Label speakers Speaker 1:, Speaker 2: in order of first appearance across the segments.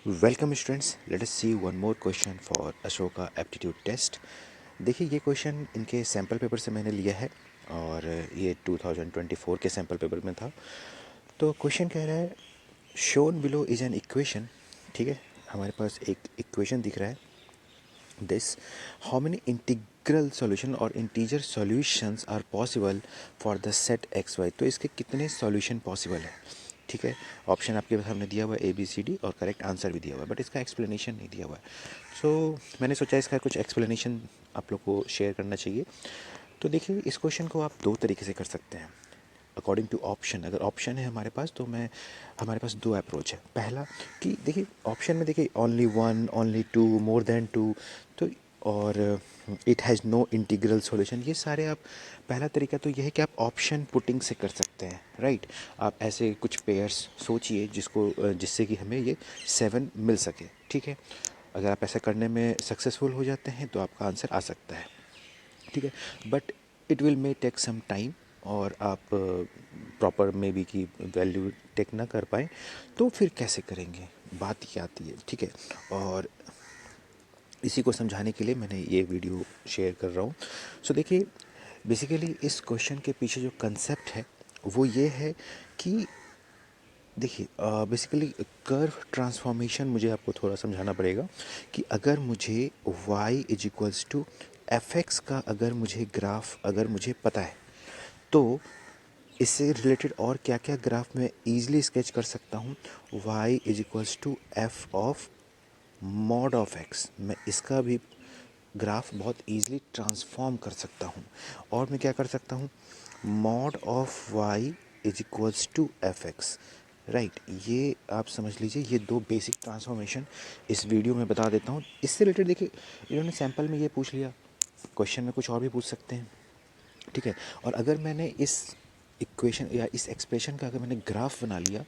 Speaker 1: Welcome students, let us see one more question for Ashoka aptitude test. देखिए, ये question इनके sample paper से मैंने लिया है और ये 2024 के सैम्पल पेपर में था। तो क्वेश्चन कह रहा है shown below is an equation. ठीक है, हमारे पास एक इक्वेशन दिख रहा है। This how many integral solution और integer solutions are possible for the set x y. तो इसके कितने सॉल्यूशन पॉसिबल है। ठीक है, ऑप्शन आपके सामने दिया हुआ है ए बी सी डी और करेक्ट आंसर भी दिया हुआ है, बट इसका एक्सप्लेनेशन नहीं दिया हुआ है। सो मैंने सोचा इसका कुछ एक्सप्लेनेशन आप लोग को शेयर करना चाहिए। तो देखिए, इस क्वेश्चन को आप दो तरीके से कर सकते हैं अकॉर्डिंग टू ऑप्शन। अगर ऑप्शन है हमारे पास तो मैं हमारे पास दो अप्रोच है। पहला कि देखिए, ऑप्शन में देखिए only one, only two, more than two, तो और it has no integral solution, ये सारे आप पहला तरीका तो यह है कि आप ऑप्शन पुटिंग से कर सकते हैं। राइट, आप ऐसे कुछ पेयर्स सोचिए जिससे कि हमें ये 7 मिल सके। ठीक है, अगर आप ऐसा करने में सक्सेसफुल हो जाते हैं तो आपका आंसर आ सकता है। ठीक है, but it will may take some time और आप प्रॉपर मे बी की वैल्यू टेक ना कर पाए तो फिर कैसे करेंगे, बात ये आती है। ठीक है, और इसी को समझाने के लिए मैंने ये वीडियो शेयर कर रहा हूँ। सो देखिए, बेसिकली इस क्वेश्चन के पीछे जो कंसेप्ट है वो ये है कि देखिए, बेसिकली कर्व ट्रांसफॉर्मेशन मुझे आपको थोड़ा समझाना पड़ेगा कि अगर मुझे y is equals to f x का अगर मुझे ग्राफ अगर मुझे पता है तो इससे रिलेटेड और क्या क्या ग्राफ मैं ईजिली स्केच कर सकता हूँ। y is equals to f of mod of x, मैं इसका भी ग्राफ बहुत ईजिली ट्रांसफॉर्म कर सकता हूँ। और मैं क्या कर सकता हूँ, mod of y is equals to f x. Right, ये आप समझ लीजिए, ये दो बेसिक ट्रांसफॉर्मेशन इस वीडियो में बता देता हूँ। इससे रिलेटेड देखिए, इन्होंने सैम्पल में ये पूछ लिया, क्वेश्चन में कुछ और भी पूछ सकते हैं। ठीक है, और अगर मैंने इस इक्वेशन या इस एक्सप्रेशन का अगर मैंने ग्राफ बना लिया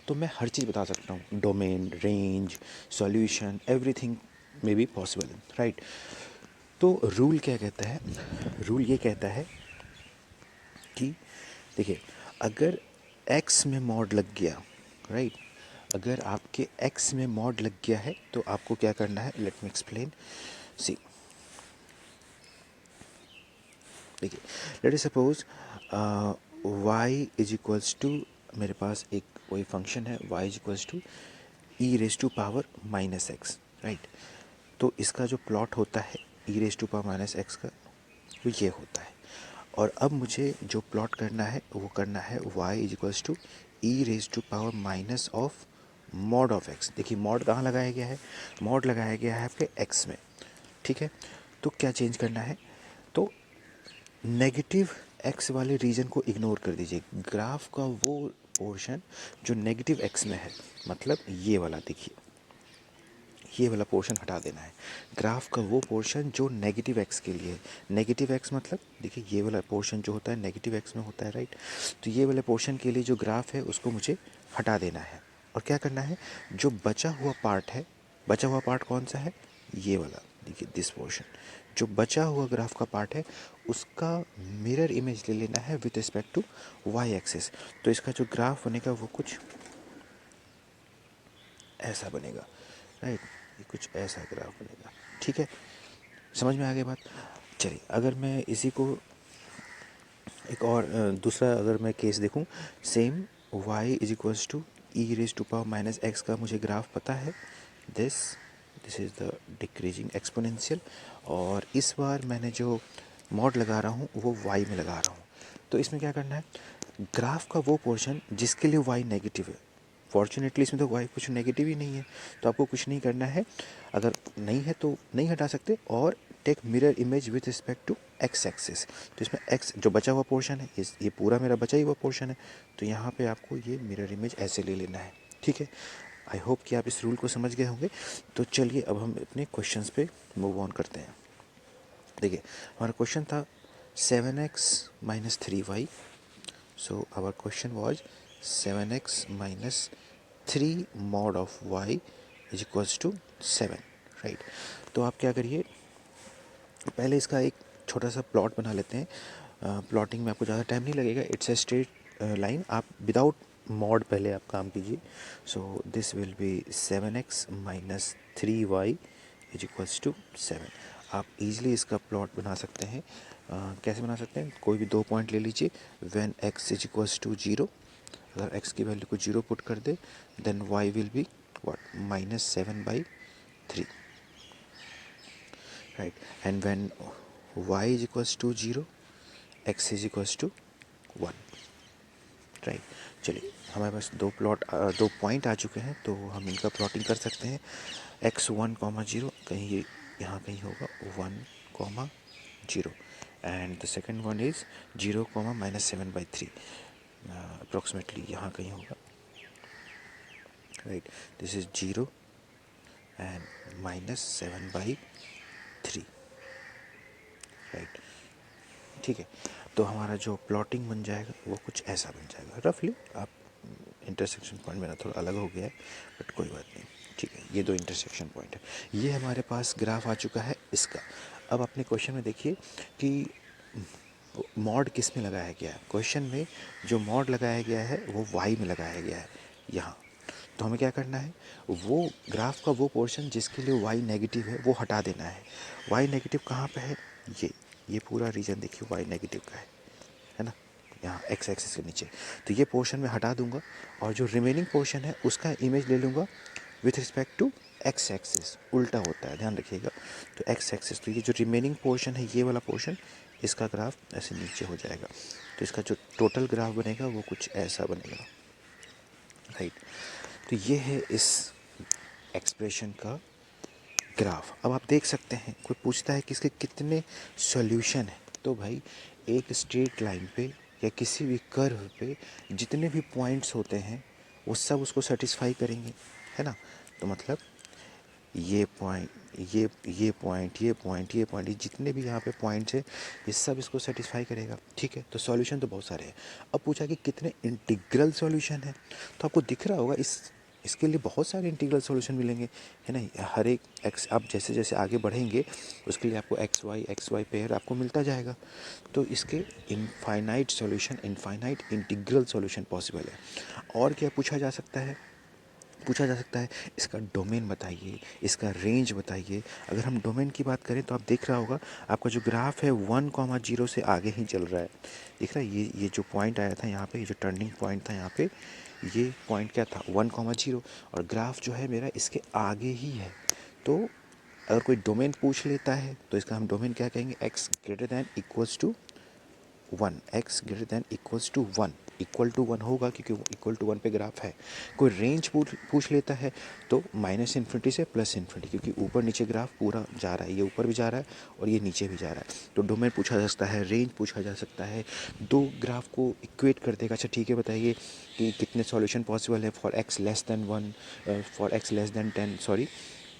Speaker 1: तो मैं हर चीज़ बता सकता हूँ, domain, range, solution, everything may be possible. Right, तो रूल क्या कहता है, रूल ये कहता है कि देखिए, अगर x में मॉड लग गया, राइट, अगर आपके x में मॉड लग गया है तो आपको क्या करना है, लेट मी एक्सप्लेन। सी, देखिए, let us suppose y is equals to, मेरे पास एक कोई फंक्शन है y is equals to e raise to power minus x. Right, तो इसका जो प्लॉट होता है e raise to power minus x का वो ये होता है। और अब मुझे जो प्लॉट करना है वो करना है y is equals to e raise to power minus of mod of x. देखिए, मॉड कहाँ लगाया गया है, मॉड लगाया गया है आपके x में। ठीक है, तो क्या चेंज करना है, तो नेगेटिव एक्स वाले रीजन को इग्नोर कर दीजिए। ग्राफ का वो पोर्शन जो नेगेटिव एक्स में है, मतलब ये वाला, देखिए ये वाला पोर्शन हटा देना है। ग्राफ का वो पोर्शन जो नेगेटिव एक्स के लिए है, नेगेटिव एक्स मतलब देखिए ये वाला पोर्शन जो होता है नेगेटिव एक्स में होता है। राइट, तो ये वाले पोर्शन के लिए जो ग्राफ है उसको मुझे हटा देना है। और क्या करना है, जो बचा हुआ पार्ट है, बचा हुआ पार्ट कौन सा है, ये वाला, देखिए दिस पोर्शन, जो बचा हुआ ग्राफ का पार्ट है उसका मिरर इमेज ले लेना है with respect to y axis. तो इसका जो ग्राफ बनेगा वो कुछ ऐसा बनेगा। राइट, ये कुछ ऐसा ग्राफ बनेगा। ठीक है, समझ में आ गई बात। चलिए, अगर मैं इसी को एक और दूसरा अगर मैं केस देखूं, same y is equals to e raise to power minus x का मुझे ग्राफ पता है, this this is the decreasing exponential. और इस बार मैंने जो मॉड लगा रहा हूँ वो y में लगा रहा हूँ। तो इसमें क्या करना है, ग्राफ का वो पोर्शन जिसके लिए y नेगेटिव है, फॉर्चुनेटली इसमें तो y कुछ नेगेटिव ही नहीं है, तो आपको कुछ नहीं करना है। अगर नहीं है तो नहीं हटा सकते, और take mirror image with respect to x axis. तो इसमें एक्स जो बचा हुआ पोर्शन है, ये पूरा मेरा बचा ही हुआ पोर्शन है, तो यहाँ पे आपको ये मिरर इमेज ऐसे ले लेना है। ठीक है, आई होप कि आप इस रूल को समझ गए होंगे। तो चलिए अब हम अपने क्वेश्चंस पे मूव ऑन करते हैं। देखिए, हमारा क्वेश्चन था 7x minus 3y। So our question was 7x minus 3 mod of y is equals to 7। Right, तो आप क्या करिए, पहले इसका एक छोटा सा प्लॉट बना लेते हैं। प्लॉटिंग में आपको ज़्यादा टाइम नहीं लगेगा, इट्स ए स्ट्रेट लाइन। आप विदाउट मॉड पहले आप काम कीजिए। So this will be 7x minus 3y is equals to 7। आप इजीली इसका प्लॉट बना सकते हैं। कैसे बना सकते हैं, कोई भी दो पॉइंट ले लीजिए। When x is equals to 0, अगर x की वैल्यू को 0 पुट कर दे, then y will be what -7/3, right. And when y is equals to 0, x is equals to 1, right. चलिए, हमारे पास दो पॉइंट आ चुके हैं, तो हम इनका प्लॉटिंग कर सकते हैं। x1, 0 कहीं ये यहाँ कहीं होगा 1, 0, and the second one is 0, -7/3, approximately यहाँ कहीं होगा, right. This is 0 and -7/3, right. ठीक है, तो हमारा जो प्लॉटिंग बन जाएगा वो कुछ ऐसा बन जाएगा रफली। आप इंटरसेक्शन पॉइंट मेरा थोड़ा अलग हो गया है, बट कोई बात नहीं, ठीक है। ये दो इंटरसेक्शन पॉइंट है, ये हमारे पास ग्राफ आ चुका है इसका। अब अपने क्वेश्चन में देखिए कि मॉड किस में लगाया गया है। क्वेश्चन में जो मॉड लगाया गया है वो वाई में लगाया गया है यहाँ। तो हमें क्या करना है, वो ग्राफ का वो पोर्शन जिसके लिए वाई नेगेटिव है वो हटा देना है। वाई नेगेटिव कहाँ पे है, ये पूरा रीजन देखिए वाई नेगेटिव का है ना, यहाँ एक्स एक्सिस के नीचे। तो ये पोर्शन मैं हटा दूंगा, और जो रिमेनिंग पोर्शन है उसका इमेज ले लूँगा with respect to x axis. उल्टा होता है, ध्यान रखिएगा। तो एक्स एक्सिस, तो ये जो रिमेनिंग पोर्शन है, ये वाला पोर्शन, इसका ग्राफ ऐसे नीचे हो जाएगा। तो इसका जो टोटल ग्राफ बनेगा वो कुछ ऐसा बनेगा, राइट। तो ये है इस एक्सप्रेशन का ग्राफ। अब आप देख सकते हैं, कोई पूछता है कि इसके कितने सॉल्यूशन है, तो भाई एक स्ट्रेट लाइन पे या किसी भी कर्व पे जितने भी पॉइंट्स होते हैं वो सब उसको सेटिस्फाई करेंगे, है ना। तो मतलब ये पॉइंट, ये पॉइंट, ये पॉइंट, ये पॉइंट, ये जितने भी यहाँ पे पॉइंट्स हैं ये सब इसको सेटिस्फाई करेगा, ठीक है। तो सॉल्यूशन तो बहुत सारे हैं। अब पूछा कि कितने इंटीग्रल सॉल्यूशन है, तो आपको दिख रहा होगा इसके लिए बहुत सारे इंटीग्रल सॉल्यूशन मिलेंगे, है ना। हर एक एक्स, आप जैसे जैसे आगे बढ़ेंगे उसके लिए आपको एक्स वाई पेयर आपको मिलता जाएगा। तो इसके infinite solution, infinite integral solution possible है। और क्या पूछा जा सकता है, इसका डोमेन बताइए, इसका रेंज बताइए। अगर हम डोमेन की बात करें तो आप देख रहा होगा आपका जो ग्राफ है 1, 0 से आगे ही चल रहा है, दिख रहा है। ये जो पॉइंट आया था यहाँ पे, ये जो टर्निंग पॉइंट था यहाँ पे, ये पॉइंट क्या था 1, 0, और ग्राफ जो है मेरा इसके आगे ही है। तो अगर कोई डोमेन पूछ लेता है तो इसका हम डोमेन क्या कहेंगे, x greater than equals to 1, x greater than equals to 1, equal to 1 होगा क्योंकि इक्वल टू 1 पे ग्राफ है। कोई रेंज पूछ लेता है तो -∞ से +∞, क्योंकि ऊपर नीचे ग्राफ पूरा जा रहा है, ये ऊपर भी जा रहा है और ये नीचे भी जा रहा है। तो डोमेन पूछा जा सकता है, रेंज पूछा जा सकता है। दो ग्राफ को इक्वेट कर देगा, अच्छा ठीक है बताइए कि कितने सॉल्यूशन पॉसिबल है for x less than 1, for x less than 10, sorry,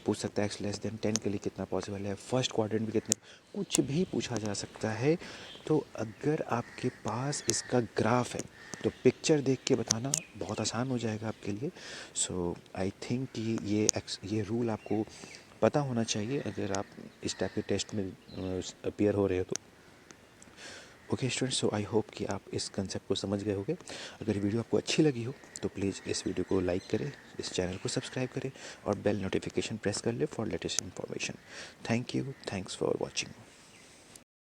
Speaker 1: पूछ सकता है x लेस दैन 10 के लिए कितना पॉसिबल है, फर्स्ट क्वाड्रेंट में कितने, कुछ भी पूछा जा सकता है। तो अगर आपके पास इसका ग्राफ है तो पिक्चर देख के बताना बहुत आसान हो जाएगा आपके लिए। सो आई थिंक कि ये रूल आपको पता होना चाहिए अगर आप इस टाइप के टेस्ट में अपीयर हो रहे हो तो। Okay students, so I hope कि आप इस कंसेप्ट को समझ गए होंगे। अगर वीडियो आपको अच्छी लगी हो तो प्लीज़ इस वीडियो को लाइक करें, इस चैनल को सब्सक्राइब करें और बेल नोटिफिकेशन प्रेस कर ले for latest information. Thank you, thanks for watching.